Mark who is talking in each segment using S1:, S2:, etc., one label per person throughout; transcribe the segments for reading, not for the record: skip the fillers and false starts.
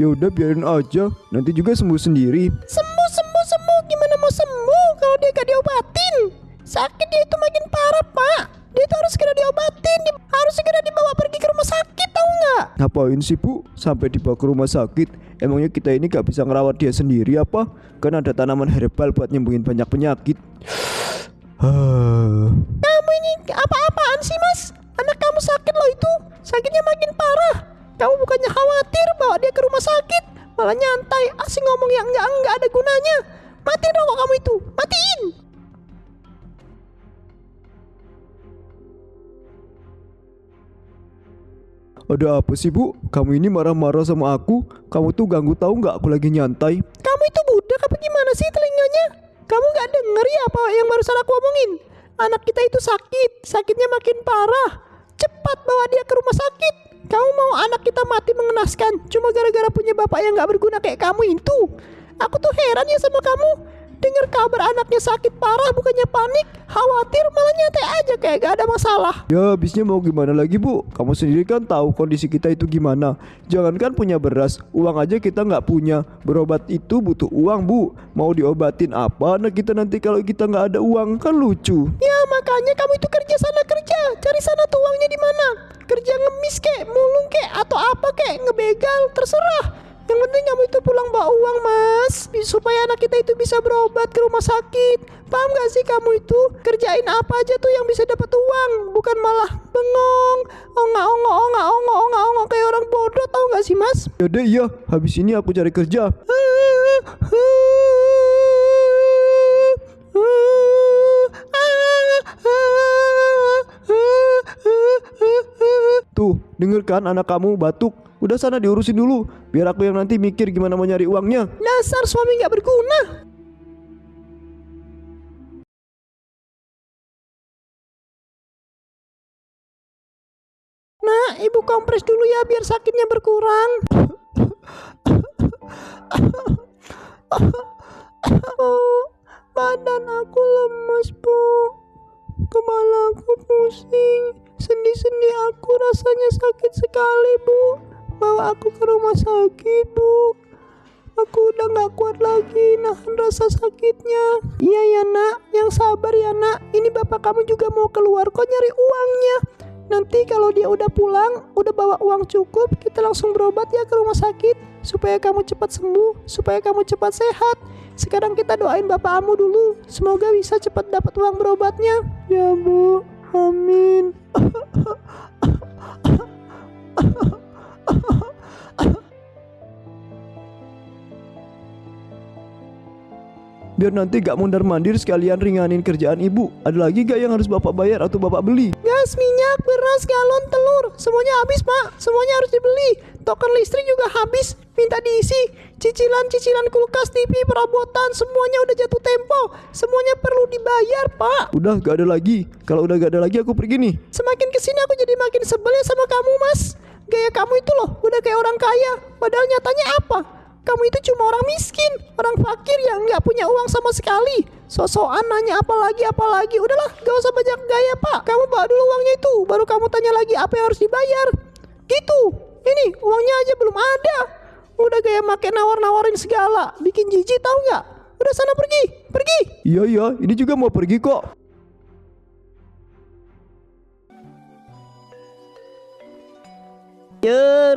S1: Ya udah biarin aja, nanti juga sembuh sendiri.
S2: Sembuh, sembuh, sembuh. Gimana mau sembuh kalau dia gak diobatin? Sakit dia itu makin parah, Pak. Dia itu harus segera diobatin. Harus segera dibawa pergi ke rumah sakit, tahu nggak?
S1: Ngapain sih Bu sampai dibawa ke rumah sakit? Emangnya kita ini gak bisa ngerawat dia sendiri apa? Kan ada tanaman herbal buat nyembuhin banyak penyakit.
S2: Kamu ini apa-apaan sih, Mas? Anak kamu sakit loh itu. Sakitnya makin parah. Kamu bukannya khawatir bawa dia ke rumah sakit, malah nyantai, asing ngomong yang enggak ada gunanya. Matiin rokok kamu itu, matiin.
S1: Ada apa sih Bu? Kamu ini marah-marah sama aku? Kamu tuh ganggu tahu nggak aku lagi nyantai?
S2: Kamu itu budak apa gimana sih telinganya? Kamu nggak denger ya apa yang barusan aku omongin? Anak kita itu sakit, sakitnya makin parah. Cepat bawa dia ke rumah sakit. Kamu mau anak kita mati mengenaskan cuma gara-gara punya bapak yang nggak berguna kayak kamu itu? Aku tuh heran ya sama kamu. Dengar kabar anaknya sakit parah bukannya panik, khawatir, malah nyantai aja kayak gak ada masalah.
S1: Ya habisnya mau gimana lagi Bu? Kamu sendiri kan tahu kondisi kita itu gimana. Jangankan punya beras, uang aja kita nggak punya. Berobat itu butuh uang Bu. Mau diobatin apa anak kita nanti kalau kita nggak ada uang? Kan lucu.
S2: Ya makanya kamu itu kerja sana kerja, cari sana tuh uangnya di mana? Kerja ngemis kek, mulung kek, atau apa kek, ngebegal, terserah. Yang penting kamu itu pulang bawa uang, Mas, supaya anak kita itu bisa berobat ke rumah sakit. Paham gak sih kamu itu? Kerjain apa aja tuh yang bisa dapat uang, bukan malah bengong, ongak kayak orang bodoh, tahu gak sih, Mas?
S1: Ya deh iya, habis ini aku cari kerja. Tuh, denger kan anak kamu batuk. Udah sana diurusin dulu, biar aku yang nanti mikir gimana mau nyari uangnya.
S2: Dasar suami gak berguna. Nah, ibu kompres dulu ya biar sakitnya berkurang. Badan aku lemas, Bu. Kepala aku pusing. Sendi-sendi aku rasanya sakit sekali, Bu. Bawa aku ke rumah sakit, Bu. Aku udah gak kuat lagi nahan rasa sakitnya. Iya ya nak, yang sabar ya nak. Ini bapak kamu juga mau keluar kok nyari uangnya. Nanti kalau dia udah pulang, udah bawa uang cukup, kita langsung berobat ya ke rumah sakit. Supaya kamu cepat sembuh, supaya kamu cepat sehat. Sekarang kita doain bapak kamu dulu. Semoga bisa cepat dapat uang berobatnya. Ya Bu, amin.
S1: Biar nanti gak mondar-mandir sekalian ringanin kerjaan ibu. Ada lagi gak yang harus bapak bayar atau bapak beli?
S2: Gas, minyak, beras, galon, telur, semuanya habis Pak. Semuanya harus dibeli. Token listrik juga habis, minta diisi. Cicilan kulkas, TV, perabotan, semuanya udah jatuh tempo. Semuanya perlu dibayar Pak.
S1: Udah gak ada lagi. Kalau udah gak ada lagi aku pergi nih.
S2: Semakin kesini aku jadi makin sebel ya sama kamu, Mas. Gaya kamu itu loh udah kayak orang kaya, padahal nyatanya apa? Kamu itu cuma orang miskin, orang fakir yang nggak punya uang sama sekali. So-soan nanya apa lagi. Udahlah, gak usah banyak gaya Pak. Kamu bawa dulu uangnya itu, baru kamu tanya lagi apa yang harus dibayar. Gitu. Ini uangnya aja belum ada. Udah gaya make nawar-nawarin segala, bikin jijik tahu nggak? Udah sana pergi.
S1: Iya, ini juga mau pergi kok.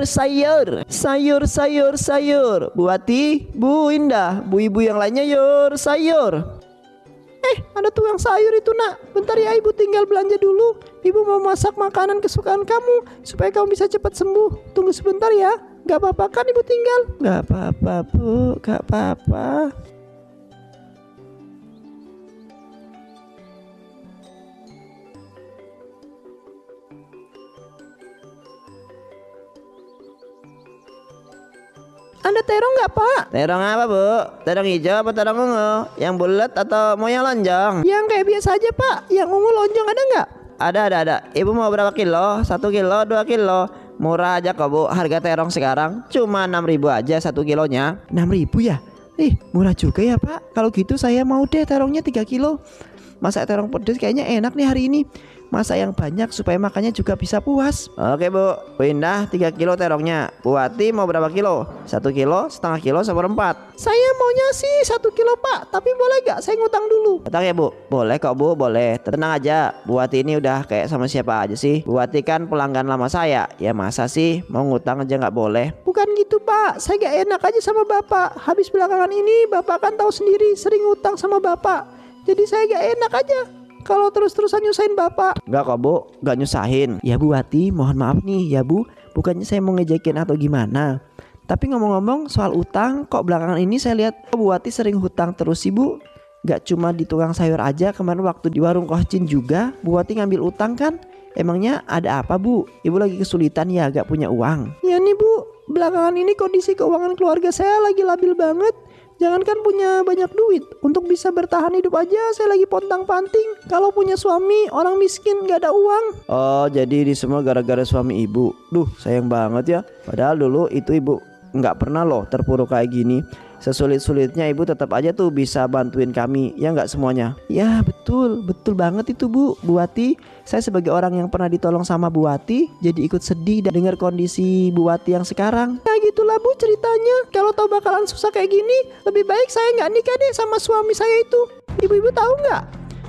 S2: Sayur. Bu Ati, Bu Indah, Bu Ibu yang lainnya sayur. Ada tukang sayur itu nak. Bentar ya ibu tinggal belanja dulu. Ibu mau masak makanan kesukaan kamu supaya kamu bisa cepat sembuh. Tunggu sebentar ya. Gak apa-apa kan ibu tinggal? Gak apa-apa Bu, gak apa-apa. Ada terong nggak Pak?
S3: Terong apa Bu? Terong hijau apa terong ungu? Yang bulat atau mau yang lonjong?
S2: Yang kayak biasa aja Pak. Yang ungu lonjong ada nggak?
S3: Ada. Ibu mau berapa kilo? 1 kilo, 2 kilo? Murah aja kok Bu. Harga terong sekarang cuma 6.000 aja 1 kilonya.
S2: 6.000 ya? Murah juga ya Pak. Kalau gitu saya mau deh terongnya 3 kilo. Masak terong pedes kayaknya enak nih hari ini.
S3: Masak yang banyak supaya makannya juga bisa puas. Oke Bu, pindah 3 kilo terongnya. Bu Wati mau berapa kilo? 1 kilo, setengah kilo, seperempat.
S2: Saya maunya sih 1 kilo Pak, tapi boleh gak saya ngutang dulu?
S3: Utang ya Bu? Boleh kok Bu, boleh. Tenang aja, Bu Wati ini udah kayak sama siapa aja sih. Bu Wati kan pelanggan lama saya. Ya masa sih mau ngutang aja nggak boleh?
S2: Bukan gitu Pak, saya gak enak aja sama Bapak. Habis belakangan ini Bapak kan tahu sendiri sering ngutang sama Bapak. Jadi saya gak enak aja kalau terus-terusan nyusahin Bapak.
S3: Enggak kok Bu, nggak nyusahin. Ya Bu Wati, mohon maaf nih ya Bu. Bukannya saya mau ngejekin atau gimana. Tapi ngomong-ngomong soal utang, kok belakangan ini saya lihat Bu Wati sering hutang terus sih Bu. Gak cuma di tukang sayur aja, kemarin waktu di warung Kohcin juga Bu Wati ngambil utang kan? Emangnya ada apa Bu? Ibu lagi kesulitan ya, gak punya uang?
S2: Ya nih Bu, belakangan ini kondisi keuangan keluarga saya lagi labil banget. Jangankan punya banyak duit, untuk bisa bertahan hidup aja saya lagi pontang-panting. Kalau punya suami orang miskin gak ada uang.
S3: Oh, jadi ini semua gara-gara suami ibu. Duh, sayang banget ya. Padahal dulu itu ibu nggak pernah loh terpuruk kayak gini. Sesulit-sulitnya ibu tetap aja tuh bisa bantuin kami. Ya nggak semuanya. Ya betul, betul banget itu Bu Wati. Saya sebagai orang yang pernah ditolong sama Bu Wati, jadi ikut sedih dan dengar kondisi Bu Wati yang sekarang.
S2: Nah gitulah Bu ceritanya. Kalau tahu bakalan susah kayak gini, lebih baik saya nggak nikah deh sama suami saya itu. Ibu-ibu tahu nggak?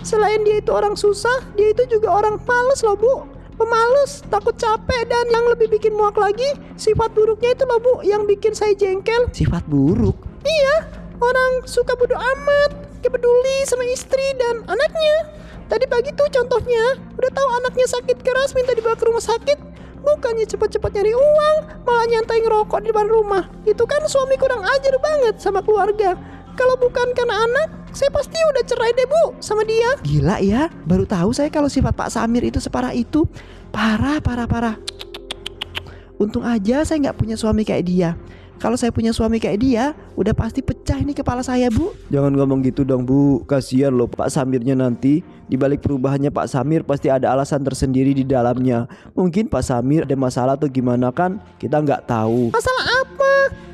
S2: Selain dia itu orang susah, dia itu juga orang males loh Bu. Pemalas, takut capek, dan yang lebih bikin muak lagi, sifat buruknya itu loh Bu yang bikin saya jengkel.
S3: Sifat buruk?
S2: Iya, orang suka bodo amat, gak peduli sama istri dan anaknya. Tadi pagi tuh contohnya, udah tahu anaknya sakit keras minta dibawa ke rumah sakit. Bukannya cepat-cepat nyari uang, malah nyantai ngerokok di depan rumah. Itu kan suami kurang ajar banget sama keluarga. Kalau bukan karena anak, saya pasti udah cerai deh Bu sama dia.
S3: Gila ya, baru tahu saya kalau sifat Pak Samir itu separah itu. Parah. Untung aja saya nggak punya suami kayak dia. Kalau saya punya suami kayak dia, udah pasti pecah ini kepala saya Bu.
S1: Jangan ngomong gitu dong Bu, kasihan loh Pak Samirnya nanti. Di balik perubahannya Pak Samir pasti ada alasan tersendiri di dalamnya. Mungkin Pak Samir ada masalah atau gimana kan, kita nggak tahu.
S2: Masalah apa?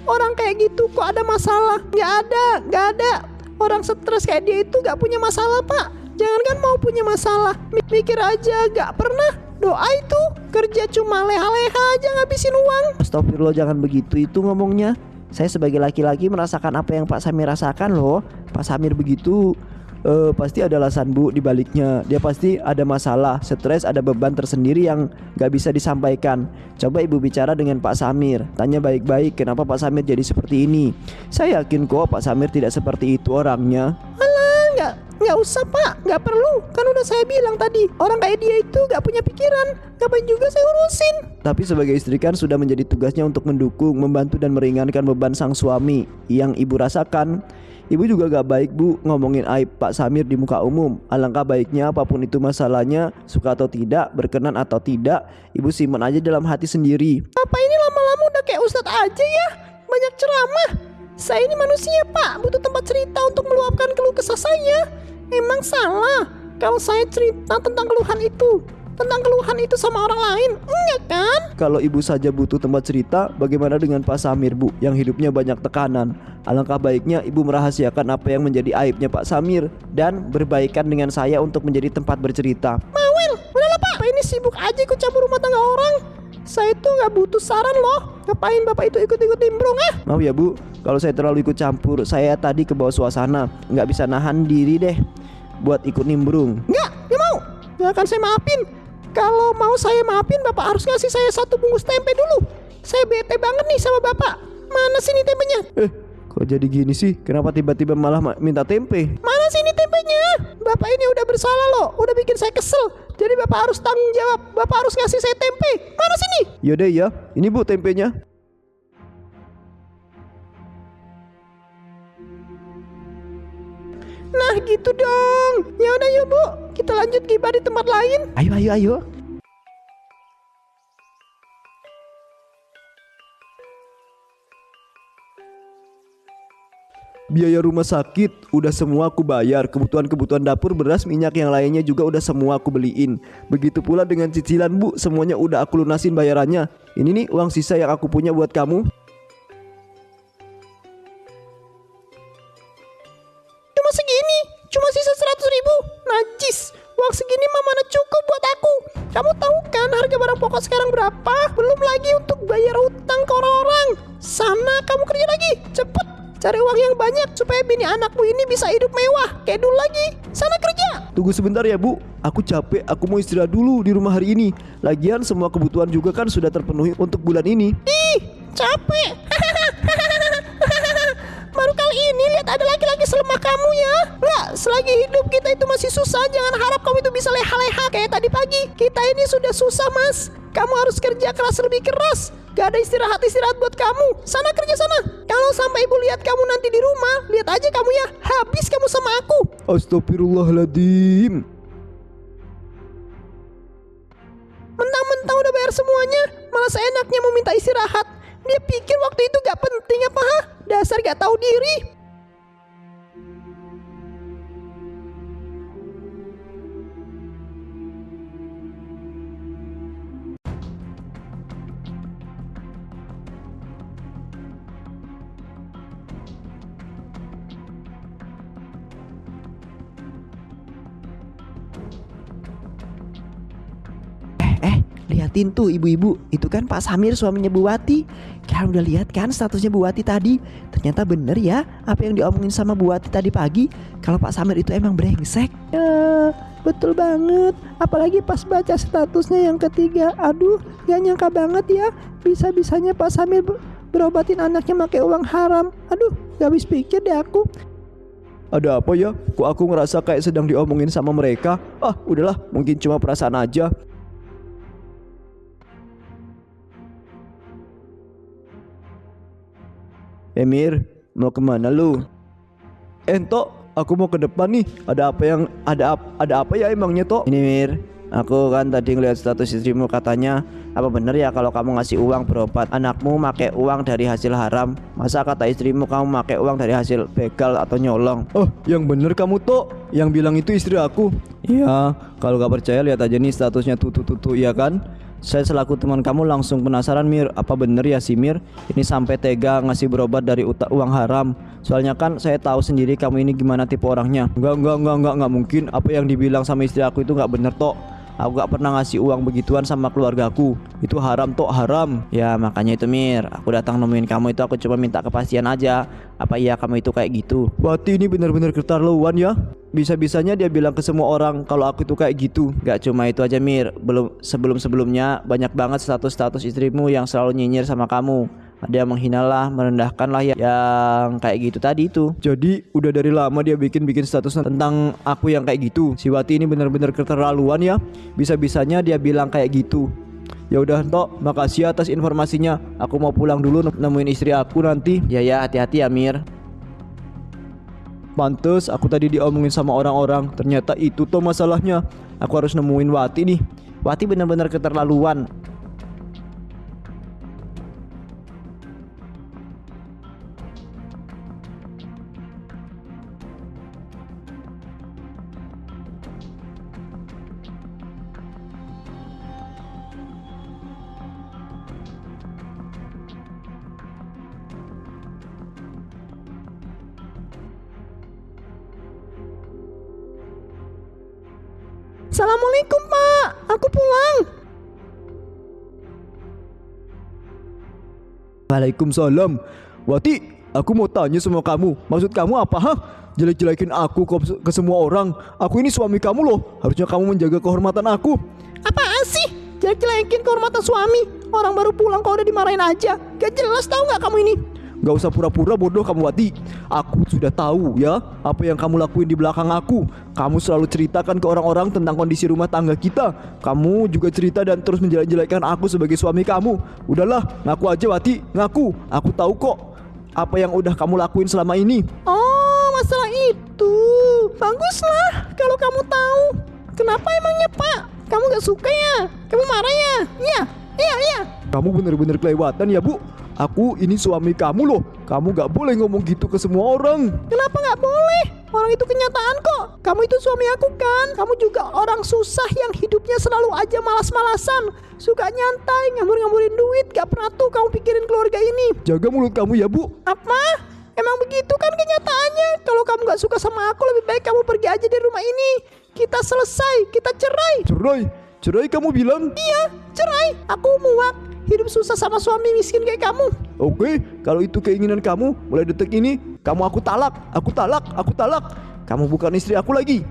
S2: Orang kayak gitu kok ada masalah? Gak ada. Orang stres kayak dia itu gak punya masalah Pak. Jangankan mau punya masalah, mikir aja gak pernah. Doa itu kerja cuma leha-leha aja ngabisin uang.
S3: Astagfirullah, jangan begitu itu ngomongnya. Saya sebagai laki-laki merasakan apa yang Pak Samir rasakan loh. Pak Samir begitu pasti ada alasan Bu di baliknya. Dia pasti ada masalah, stres, ada beban tersendiri yang gak bisa disampaikan. Coba Ibu bicara dengan Pak Samir, tanya baik-baik kenapa Pak Samir jadi seperti ini. Saya yakin kok Pak Samir tidak seperti itu orangnya.
S2: Alah, nggak usah Pak, nggak perlu. Kan udah saya bilang tadi, orang kayak dia itu nggak punya pikiran. Ngapain juga saya urusin?
S1: Tapi sebagai istri kan sudah menjadi tugasnya untuk mendukung, membantu dan meringankan beban sang suami. Yang Ibu rasakan, Ibu juga gak baik Bu ngomongin aib Pak Samir di muka umum. Alangkah baiknya apapun itu masalahnya, suka atau tidak, berkenan atau tidak, Ibu simpan aja dalam hati sendiri.
S2: Apa ini lama-lama udah kayak Ustadz aja ya? Banyak ceramah. Saya ini manusia Pak, butuh tempat cerita untuk meluapkan keluh kesah saya. Emang salah kalau saya cerita tentang keluhan itu sama orang lain? Enggak kan?
S1: Kalau Ibu saja butuh tempat cerita, bagaimana dengan Pak Samir Bu yang hidupnya banyak tekanan? Alangkah baiknya Ibu merahasiakan apa yang menjadi aibnya Pak Samir dan berbaikan dengan saya untuk menjadi tempat bercerita.
S2: Mawel, udahlah Pak, Bapak ini sibuk aja ikut campur rumah tangga orang. Saya tuh gak butuh saran loh. Ngapain Bapak itu ikut-ikut nimbrung ah?
S1: Maaf ya Bu, kalau saya terlalu ikut campur. Saya tadi ke bawah suasana, nggak bisa nahan diri deh buat ikut nimbrung.
S2: Nggak mau. Nggak akan saya maafin. Kalau mau saya maafin, Bapak harus ngasih saya 1 bungkus tempe dulu. Saya bete banget nih sama Bapak. Mana sih ini tempenya?
S1: Kok jadi gini sih? Kenapa tiba-tiba malah minta tempe?
S2: Mana sih ini tempenya? Bapak ini udah bersalah loh. Udah bikin saya kesel. Jadi Bapak harus tanggung jawab. Bapak harus ngasih saya tempe. Mana sini?
S1: Yaudah ya, ini Bu tempenya.
S2: Nah gitu dong. Ya udah yuk Bu, kita lanjut gibah di tempat lain.
S3: Ayo.
S1: Biaya rumah sakit udah semua aku bayar. Kebutuhan dapur, beras, minyak yang lainnya juga udah semua aku beliin. Begitu pula dengan cicilan Bu, semuanya udah aku lunasin bayarannya. Ini nih uang sisa yang aku punya buat kamu.
S2: Cuma segini, cuma sisa 100.000. Najis, uang segini mah mana cukup buat aku. lagi untuk bayar hutang ke orang-orang. Sana kamu kerja lagi, cepet cari uang yang banyak supaya bini anakmu ini bisa hidup mewah kayak dulu lagi. Sana kerja.
S1: Tunggu sebentar ya Bu, aku capek, aku mau istirahat dulu di rumah hari ini. Lagian semua kebutuhan juga kan sudah terpenuhi untuk bulan ini.
S2: Ih, capek. Baru kali ini lihat ada laki-laki selemah kamu ya. Nggak, selagi hidup kita itu masih susah, jangan harap kamu itu bisa leha-leha kayak tadi pagi. Kita ini sudah susah mas. Kamu harus kerja keras lebih keras. Gak ada istirahat-istirahat buat kamu. Sana kerja sana. Kalau sampai ibu lihat kamu nanti di rumah, lihat aja kamu ya, habis kamu sama aku.
S1: Astagfirullahaladzim.
S2: Mentang-mentang udah bayar semuanya, malah seenaknya mau minta istirahat. Dia pikir waktu itu gak penting apa ha? Dasar gak tahu diri.
S3: Lihatin tuh ibu-ibu, itu kan Pak Samir suaminya Bu Wati. Kalian udah lihat kan statusnya Bu Wati tadi? Ternyata bener ya apa yang diomongin sama Bu Wati tadi pagi, kalau Pak Samir itu emang brengsek.
S2: Ya, betul banget. Apalagi pas baca statusnya yang ketiga. Aduh, gak nyangka banget ya. Bisa-bisanya Pak Samir berobatin anaknya pakai uang haram. Aduh, gak habis pikir deh aku.
S1: Ada apa ya? Kok aku ngerasa kayak sedang diomongin sama mereka? Ah, udahlah, mungkin cuma perasaan aja. Emir, mau kemana lu? Tok, aku mau ke depan nih. Ada apa ya emangnya Tok?
S3: Ini Mir, aku kan tadi ngeliat status istrimu, katanya apa bener ya kalau kamu ngasih uang berobat anakmu pakai uang dari hasil haram? Masa kata istrimu kamu pakai uang dari hasil begal atau nyolong?
S1: Oh, yang bener kamu Tok. Yang bilang itu istri aku. Iya, kalau gak percaya lihat aja nih statusnya tutu ya kan? Saya selaku teman kamu langsung penasaran Mir, apa bener ya si Mir ini sampai tega ngasih berobat dari uang haram? Soalnya kan saya tahu sendiri kamu ini gimana tipe orangnya. Enggak mungkin. Apa yang dibilang sama istri aku itu nggak bener Tok. Aku gak pernah ngasih uang begituan sama keluargaku. Itu haram Tok, haram.
S3: Ya makanya itu Mir, aku datang nemuin kamu itu aku cuma minta kepastian aja. Apa iya kamu itu kayak gitu?
S1: Wati ini benar-benar keterlaluan ya. Bisa-bisanya dia bilang ke semua orang kalau aku itu kayak gitu.
S3: Gak cuma itu aja Mir, sebelum-sebelumnya banyak banget status-status istrimu yang selalu nyinyir sama kamu. Ada yang menghina lah, merendahkan lah, yang kayak gitu tadi itu.
S1: Jadi udah dari lama dia bikin status tentang aku yang kayak gitu. Si Wati ini benar-benar keterlaluan ya. Bisa-bisanya dia bilang kayak gitu. Ya udah Tok, makasih atas informasinya. Aku mau pulang dulu nemuin istri aku nanti.
S3: Ya hati-hati ya Mir.
S1: Pantes aku tadi diomongin sama orang-orang. Ternyata itu Toh masalahnya. Aku harus nemuin Wati nih.
S3: Wati benar-benar keterlaluan.
S2: Assalamualaikum Pak, aku pulang.
S1: Waalaikumsalam. Wati, aku mau tanya sama kamu. Maksud kamu apa ha? Jelek-jelekin aku ke semua orang. Aku ini suami kamu loh. Harusnya kamu menjaga kehormatan aku.
S2: Apaan sih? Jelek-jelekin kehormatan suami. Orang baru pulang kau udah dimarahin aja. Gak jelas tahu nggak kamu ini?
S1: Gak usah pura-pura bodoh kamu Wati. Aku sudah tahu ya apa yang kamu lakuin di belakang aku. Kamu selalu ceritakan ke orang-orang tentang kondisi rumah tangga kita. Kamu juga cerita dan terus menjelek-jelekkan aku sebagai suami kamu. Udahlah, ngaku aja Wati, ngaku. Aku tahu kok apa yang udah kamu lakuin selama ini.
S2: Oh, masalah itu. Baguslah kalau kamu tahu. Kenapa emangnya Pak? Kamu gak suka ya? Kamu marah ya? Iya.
S1: Kamu bener-bener kelewatan ya Bu. Aku ini suami kamu loh. Kamu gak boleh ngomong gitu ke semua orang.
S2: Kenapa gak boleh? Orang itu kenyataan kok. Kamu itu suami aku kan. Kamu juga orang susah yang hidupnya selalu aja malas-malasan. Suka nyantai, ngambur-ngamburin duit. Gak pernah tuh kamu pikirin keluarga ini.
S1: Jaga mulut kamu ya Bu.
S2: Apa? Emang begitu kan kenyataannya. Kalau kamu gak suka sama aku, lebih baik kamu pergi aja dari rumah ini. Kita selesai, kita cerai.
S1: Cerai kamu bilang?
S2: Iya, cerai. Aku muak. hidup susah sama suami miskin kayak kamu.
S1: Oke, kalau itu keinginan kamu, mulai detik ini kamu aku talak, aku talak, aku talak. Kamu bukan istri aku lagi.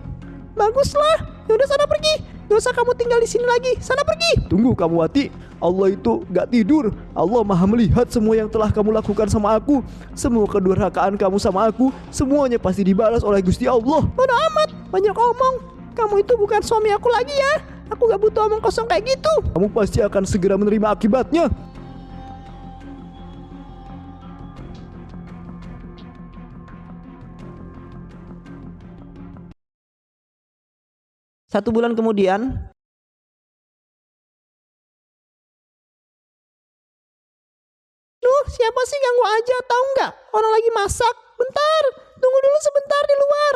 S2: Baguslah, yaudah sana pergi. Gak usah kamu tinggal di sini lagi. Sana pergi.
S1: Tunggu kamu Wati, Allah itu gak tidur. Allah maha melihat semua yang telah kamu lakukan sama aku. Semua kedurhakaan kamu sama aku, semuanya pasti dibalas oleh Gusti Allah.
S2: Bodoh amat, banyak omong. Kamu itu bukan suami aku lagi ya. Aku gak butuh omong kosong kayak gitu.
S1: Kamu pasti akan segera menerima akibatnya.
S3: Satu bulan kemudian,
S2: Duh, siapa sih ganggu aja, tahu nggak? Orang lagi masak. Bentar, tunggu dulu sebentar di luar.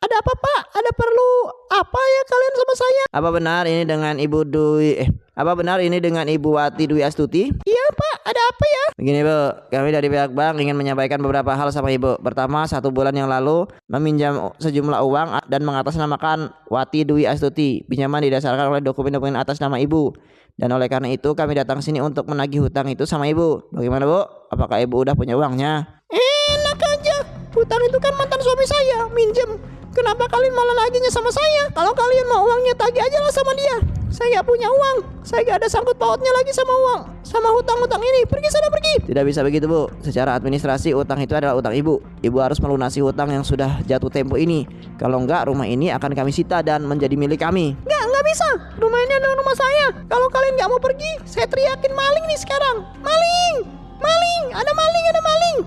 S2: Ada apa Pak? Ada perlu apa ya kalian sama saya?
S3: apa benar ini dengan Ibu Dwi? Apa benar ini dengan Ibu Wati Dwi Astuti?
S2: Iya Pak, ada apa ya?
S3: Begini Bu, kami dari pihak bank ingin menyampaikan beberapa hal sama Ibu. Pertama, 1 bulan yang lalu meminjam sejumlah uang dan mengatasnamakan Wati Dwi Astuti. Pinjaman didasarkan oleh dokumen-dokumen atas nama Ibu. Dan oleh karena itu kami datang sini untuk menagih hutang itu sama Ibu. Bagaimana Bu? Apakah Ibu udah punya uangnya?
S2: Enak aja. Hutang itu kan mantan suami saya, minjem. Kenapa kalian malah nagihnya sama saya? Kalau kalian mau uangnya, tagih aja lah sama dia. Saya gak punya uang. Saya gak ada sangkut pautnya lagi sama uang, sama hutang-hutang ini. Pergi sana, pergi.
S3: Tidak bisa begitu Bu. Secara administrasi utang itu adalah utang Ibu. Ibu harus melunasi hutang yang sudah jatuh tempo ini. Kalau enggak, rumah ini akan kami sita dan menjadi milik kami.
S2: Nggak bisa. Rumah ini adalah rumah saya. Kalau kalian nggak mau pergi, saya teriakin maling nih sekarang. Maling, maling, ada maling, ada maling.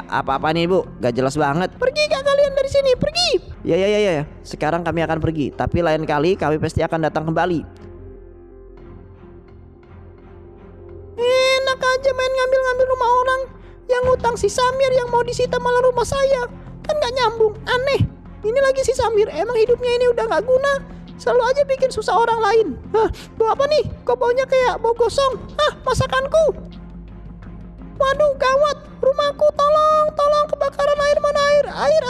S3: Apa-apa nih Bu? Gak jelas banget.
S2: Pergi gak kalian dari sini? Pergi.
S3: Ya. Sekarang kami akan pergi. Tapi lain kali kami pasti akan datang kembali.
S2: Enak aja main ngambil-ngambil rumah orang. Yang ngutang si Samir, yang mau disita malah rumah saya. Kan gak nyambung, aneh. Ini lagi si Samir, emang hidupnya ini udah gak guna. Selalu aja bikin susah orang lain. Hah, bau apa nih? Kok baunya kayak bau gosong? Hah, masakanku. Waduh, gawat. Rumahku, tolong kebakaran air, mana air? Air.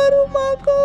S2: Rumahku.